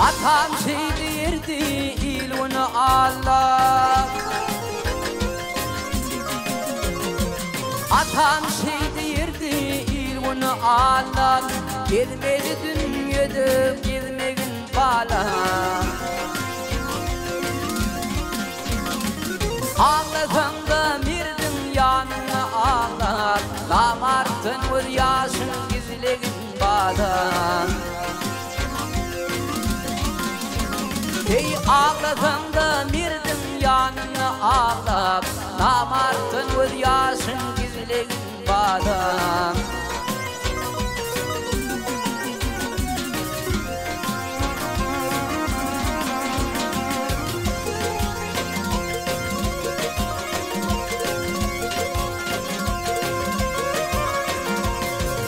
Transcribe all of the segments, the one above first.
Atam şeydirdi ilunu Allah. Atam şeydirdi ilunu Allah. Gelmedi dünyada gelmegin bala. Ağlasan da mirdin yanına ağlar. Namartın vur yaşın gizlegin bala. Hey ağlasan da mirdin yanına ağlar. Namartın vur yaşın gizlegin bala.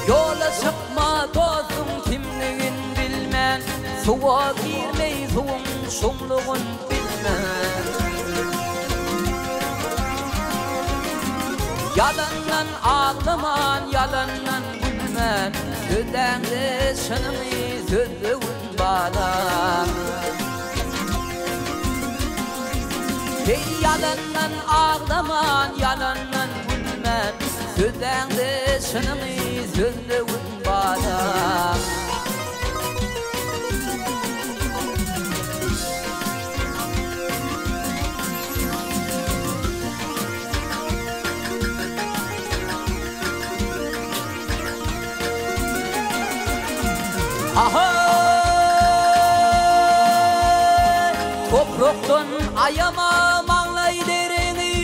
Yola çıkma dostum kimliğin bilmem. Suğa girmey suğun şumluğun bilmem. Yalandan ağlaman yalandan gülmem. Sözlerinde şınımı sözlüğün bağlam. Hey yalandan ağlaman yalandan gülmem. Sözlerinde şınımı sözlüğün bağlam. Aha toproktan ayama mağlay derini.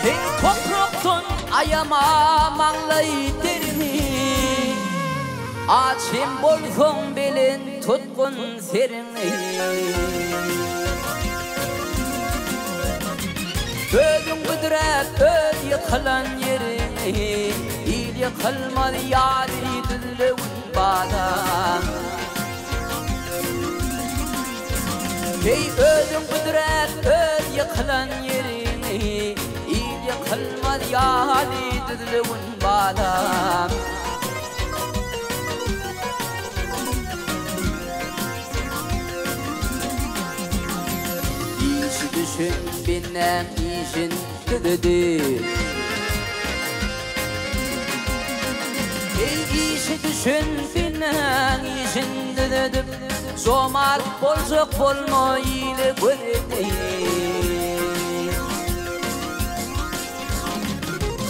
Hey toproktan ayama mağlay derini. Açım bolson belin tutkun serini. Özün kudret öz yıkılan yerini. Yıkılmadı yâri düzlüğün bağlam. Hey özün kudret öz yıkılan yerini. Yıkılmadı yâri düzlüğün bağlam. İşi düşün benim işin düdüdü. İşi düşün bilen işin düdüdü. Somar bolcuk bolma ile göredi.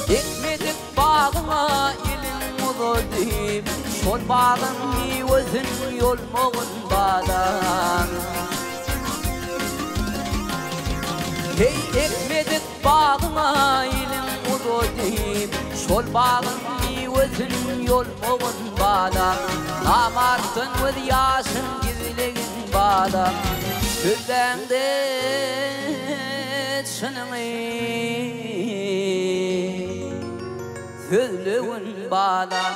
Ekmedik bağına ilin uludu. Şol bağın meyvesini yolmağın bağlan. Hey ekmedik bağına ilin uludu. Şol bağın meyvesini yolmağın bağlan. Namartın vız yaşın gizlegin bağlan. Sözlerinde şınımı sözlüğün bağlan.